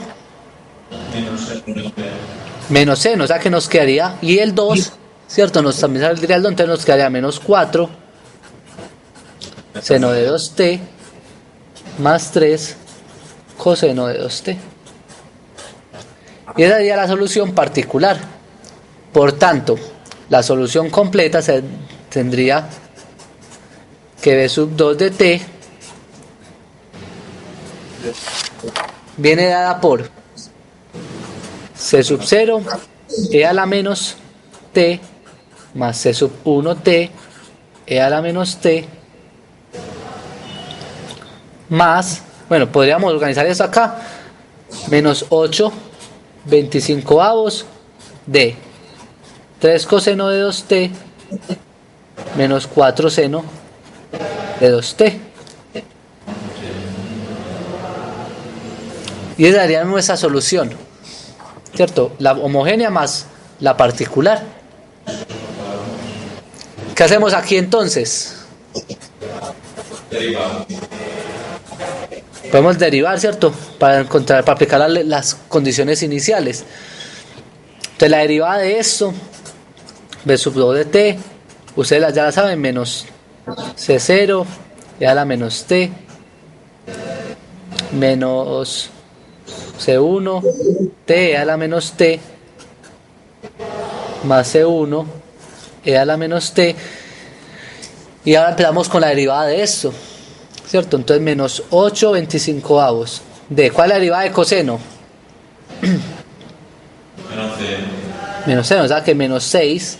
menos seno, o sea que nos quedaría, y el 2, ¿cierto? También saldría el 2, entonces nos quedaría menos 4 seno de 2t más 3 coseno de 2t. Y esa sería la solución particular. Por tanto, la solución completa tendría que b sub 2 de t viene dada por c sub 0 e a la menos t más c sub 1 t e a la menos t más, bueno, podríamos organizar esto acá, menos 8 25avos de 3 coseno de 2t menos 4 seno de 2t. Y esa sería nuestra solución, ¿cierto? La homogénea más la particular. ¿Qué hacemos aquí entonces? Derivamos. Podemos derivar, ¿cierto? Para aplicar las condiciones iniciales. Entonces la derivada de esto, b sub 2 de t, ustedes ya la saben, menos c0 e a la menos t menos c1 t e a la menos t más c1 e a la menos t. Y ahora empezamos con la derivada de esto, ¿cierto? Entonces menos 8 25avos de, ¿cuál es la derivada de coseno? Menos c. Menos seno, o sea que menos 6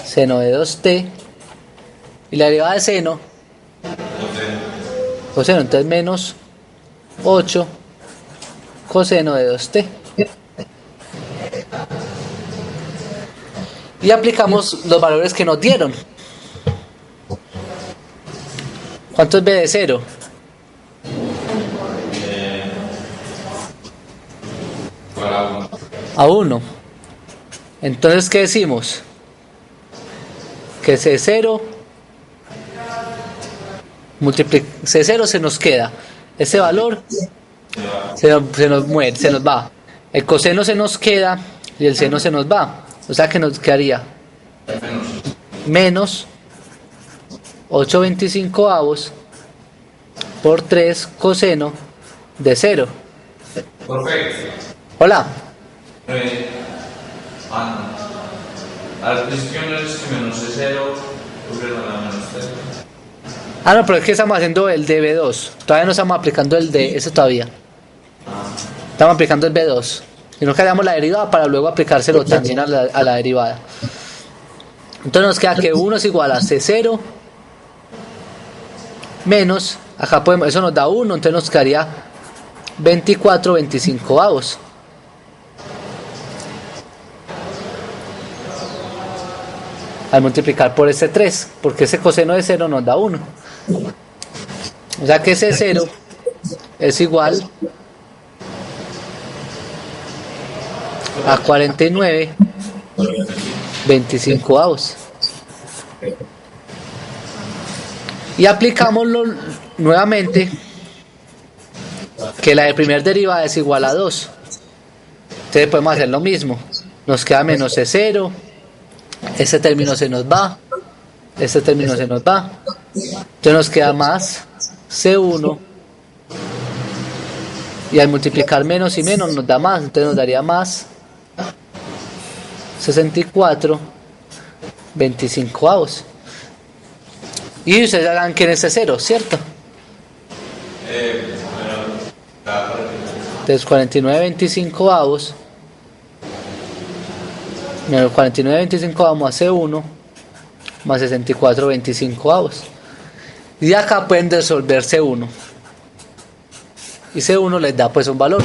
seno de 2t. Y la derivada de seno, coseno, entonces menos 8 coseno de 2t. Y aplicamos los valores que nos dieron. ¿Cuánto es b de 0? A 1. Entonces, ¿qué decimos? Que C0 C0 se nos queda. Ese valor se nos muere, se nos va. El coseno se nos queda y el seno se nos va. O sea que nos quedaría menos 8 25avos por 3 coseno de 0. Perfecto. Hola. Al principio no es que menos c0, ocurre la menos c. Ah, no, pero es que estamos haciendo el de B2. Todavía no estamos aplicando el de ese todavía. Estamos aplicando el B2. Y nos quedamos la derivada para luego aplicárselo también a la derivada. Entonces nos queda que 1 es igual a C0 menos, acá podemos, eso nos da 1, entonces nos quedaría 24 25avos. Al multiplicar por ese 3, porque ese coseno de 0 nos da 1. O sea que ese 0 es igual a 49 25avos. Y aplicamos nuevamente que la de primer derivada es igual a 2. Entonces podemos hacer lo mismo. Nos queda menos C0. Este término se nos va. Este término se nos va. Entonces nos queda más C1. Y al multiplicar menos y menos nos da más. Entonces nos daría más 64 25avos. Y ustedes hagan que en ese 0, ¿cierto? Entonces 49 25avos menos 49 25avos más C1 más 64 25avos. Y acá pueden resolver C1. Y C1 les da pues un valor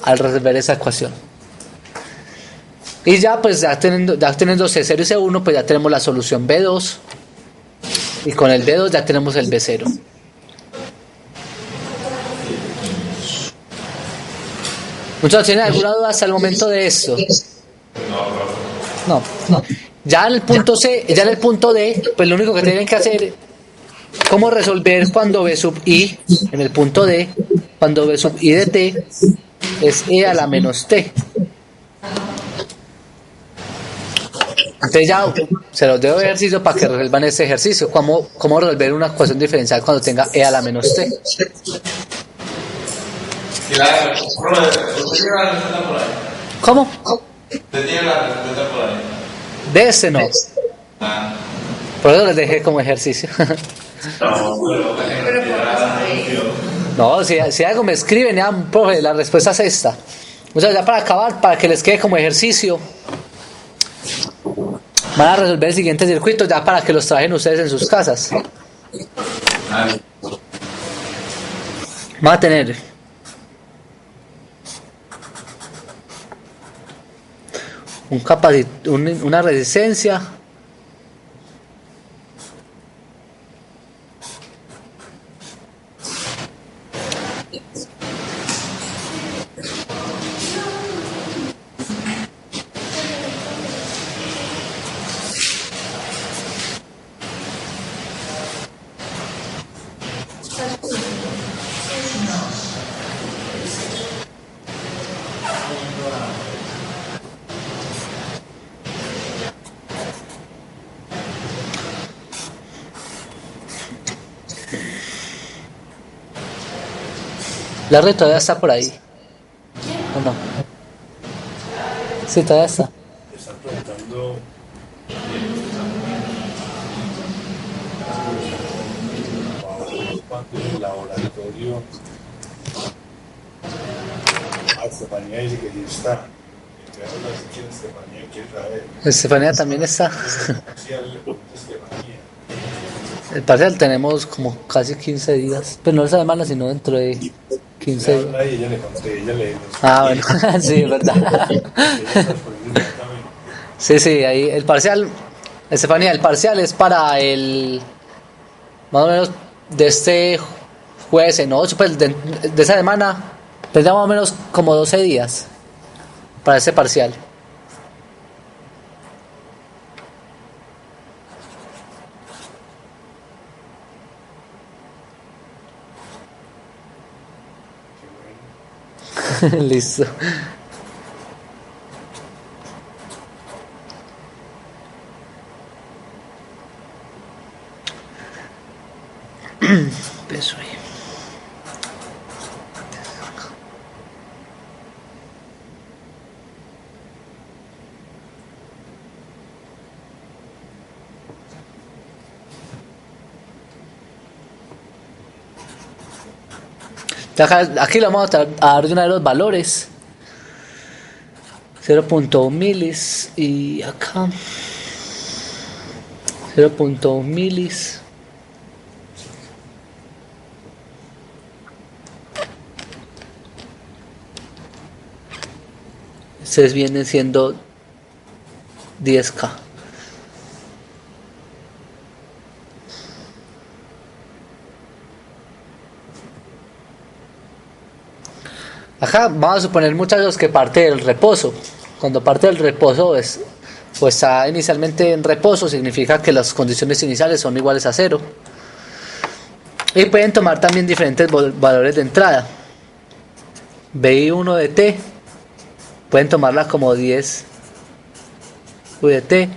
al resolver esa ecuación. Y ya pues ya teniendo C0 y C1 pues ya tenemos la solución B2. Y con el B2 ya tenemos el B0. Muchachos, ¿tienen alguna duda hasta el momento de esto? No. Ya en el punto C, ya en el punto D, pues lo único que tienen que hacer, ¿cómo resolver cuando B sub I, en el punto D, cuando B sub I de T es E a la menos T? Entonces ya se los dejo de ejercicio para que resuelvan este ejercicio. ¿Cómo resolver una ecuación diferencial cuando tenga E a la menos T? ¿Cómo? Usted tiene la respuesta por ahí. De este no. Ah, Por eso les dejé como ejercicio. no, pero para que no entienda la solución. No, si algo me escriben, ya, profe, la respuesta es esta. O sea, ya para acabar, para que les quede como ejercicio, van a resolver el siguiente circuito ya para que los trajen ustedes en sus casas. Ah, Van a tener una resistencia, la red todavía está por ahí, ¿o no? Sí, todavía está. Están preguntando cuánto es el laboratorio. Estefanía dice que sí está. Entonces, no sé quién es Estefanía, quién sabe. Estefanía también está. Parcial, le pregunto a Estefanía. El parcial tenemos como casi 15 días, pero no esta semana, sino dentro de 15 Le días. habla y ella le conté, ella le dijo. Ah, bueno, sí, es verdad. Ella está disponible inmediatamente. Sí, sí, ahí el parcial, Estefanía, el parcial es para el, más o menos, de este jueves en 8, pues de esa semana, tendrá más o menos como 12 días para ese parcial. Listo. Peso ahí. Aquí le vamos a dar de una de los valores. 0.1 milis y acá 0.1 milis. Ustedes vienen siendo 10K. Acá vamos a suponer, muchachos, que parte del reposo. Cuando parte del reposo pues está inicialmente en reposo, significa que las condiciones iniciales son iguales a 0. Y pueden tomar también diferentes valores de entrada. BI1 de T, pueden tomarla como 10 U de T.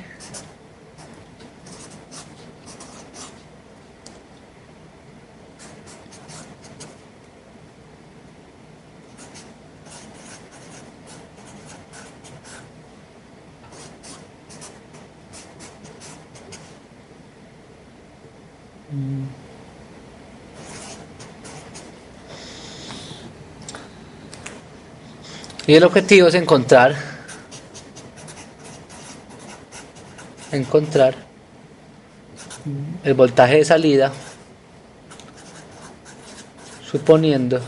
Y el objetivo es encontrar el voltaje de salida, suponiendo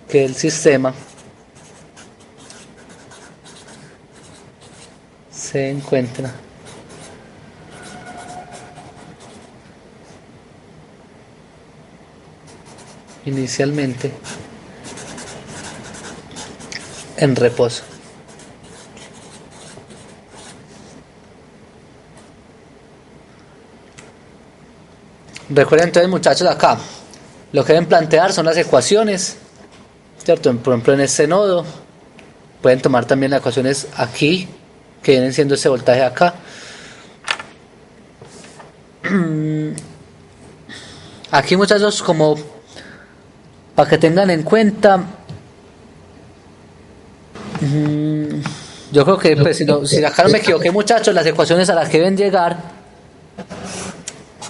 que el sistema se encuentra inicialmente en reposo. Recuerden entonces, muchachos, acá lo que deben plantear son las ecuaciones, ¿cierto? Por ejemplo, en este nodo pueden tomar también las ecuaciones aquí, que vienen siendo ese voltaje acá. Aquí, muchachos, como para que tengan en cuenta, Yo creo que, pues, si acá no me equivoqué, muchachos, las ecuaciones a las que deben llegar,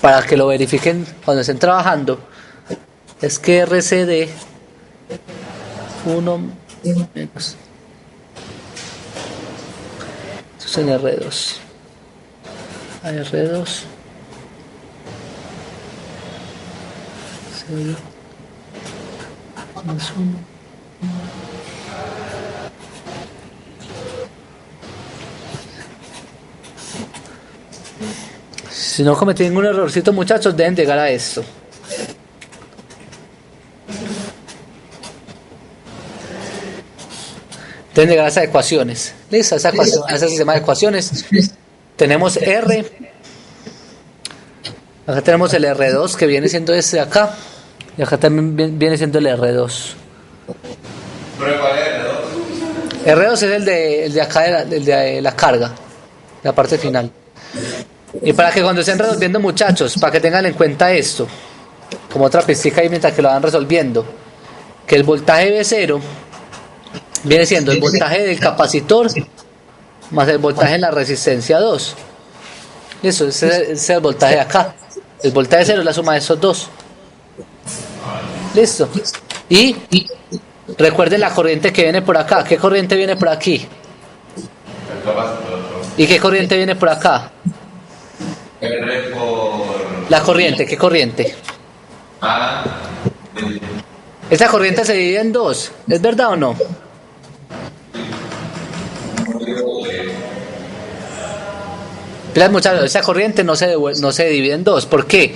para que lo verifiquen cuando estén trabajando, es que RCD 1 menos. Esto es en R2. R2. 0 más 1. Si no cometí ningún errorcito, muchachos, deben llegar a esto. Deben llegar a esas ecuaciones. ¿Listo? A ese sistema de ecuaciones. Tenemos R. Acá tenemos el R2 que viene siendo este de acá. Y acá también viene siendo el R2. ¿Pero cuál es el R2 es el de acá, el de la carga. La parte final. Y para que cuando estén resolviendo, muchachos, para que tengan en cuenta esto, como otra pistica ahí mientras que lo van resolviendo, que el voltaje V0 viene siendo el voltaje del capacitor más el voltaje en la resistencia 2. Eso, ese es el voltaje de acá. El voltaje 0 es la suma de esos dos. Listo. Y recuerden la corriente que viene por acá. ¿Qué corriente viene por aquí? El capacitor. ¿Y qué corriente viene por acá? R por... La corriente, ¿qué corriente? Ah, Esa corriente se divide en dos, ¿es verdad o no? Muchachos, esa corriente no se divide en dos. ¿Por qué?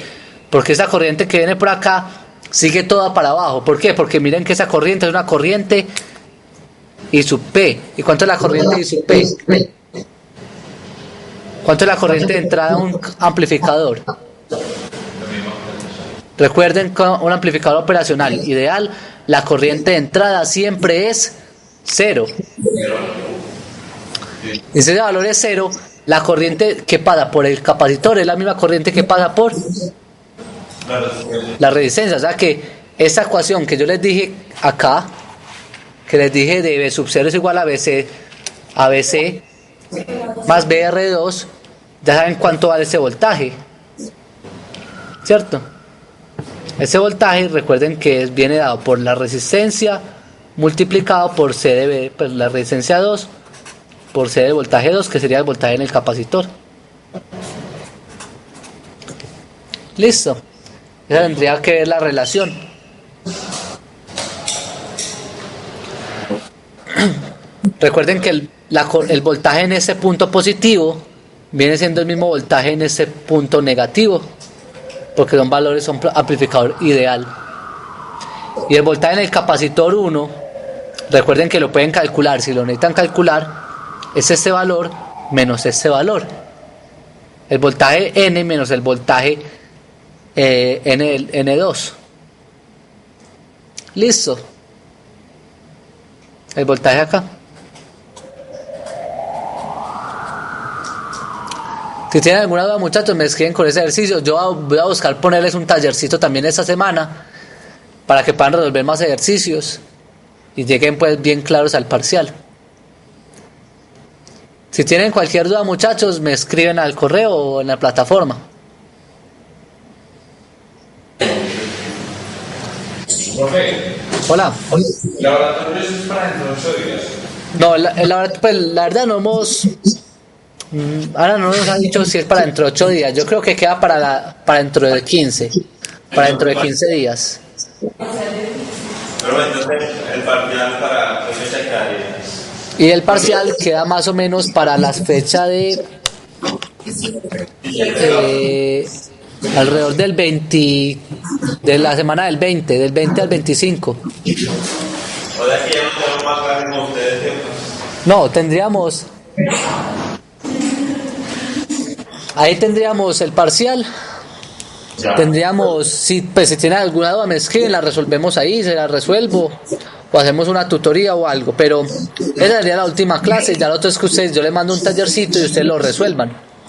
Porque esa corriente que viene por acá sigue toda para abajo. ¿Por qué? Porque miren que esa corriente es una corriente I sub P. ¿Y cuánto es la corriente I sub P? ¿Cuánto es la corriente de entrada a un amplificador? Recuerden que un amplificador operacional ideal, la corriente de entrada siempre es 0. Y si ese valor es 0, la corriente que pasa por el capacitor es la misma corriente que pasa por la resistencia. O sea que esa ecuación que yo les dije acá, que les dije de V sub 0 es igual a BC más BR2, ya saben cuánto vale ese voltaje, ¿cierto? Ese voltaje, recuerden que viene dado por la resistencia multiplicado por C de B, pues la resistencia 2 por C del voltaje 2, que sería el voltaje en el capacitor. Listo. Esa tendría que ver la relación. Recuerden que el voltaje en ese punto positivo viene siendo el mismo voltaje en ese punto negativo, porque son amplificador ideal. Y el voltaje en el capacitor 1, recuerden que lo pueden calcular, si lo necesitan calcular, es este valor menos este valor. El voltaje N menos el voltaje N2. Listo. El voltaje acá. Si tienen alguna duda, muchachos, me escriben con ese ejercicio. Yo voy a buscar ponerles un tallercito también esta semana para que puedan resolver más ejercicios y lleguen pues bien claros al parcial. Si tienen cualquier duda, muchachos, me escriben al correo o en la plataforma. Profe, Hola. ¿el laboratorio es para dentro de 8 días? No, la verdad no hemos... Ahora no nos han dicho si es para dentro de 8 días. Yo creo que queda para dentro de 15. Para dentro de 15 días. Pero entonces, el parcial para qué fecha quedaría. Y el parcial queda más o menos para las fechas de... alrededor del 20... De la semana del 20 al 25. O sea que ya no tenemos más clases con ustedes, ¿cierto? No, tendríamos... Ahí tendríamos el parcial. Ya. Tendríamos, si tienen alguna duda me escriben, la resolvemos ahí, se la resuelvo o hacemos una tutoría o algo, pero esa sería la última clase. Ya lo otro es que ustedes, yo les mando un tallercito y ustedes lo resuelvan.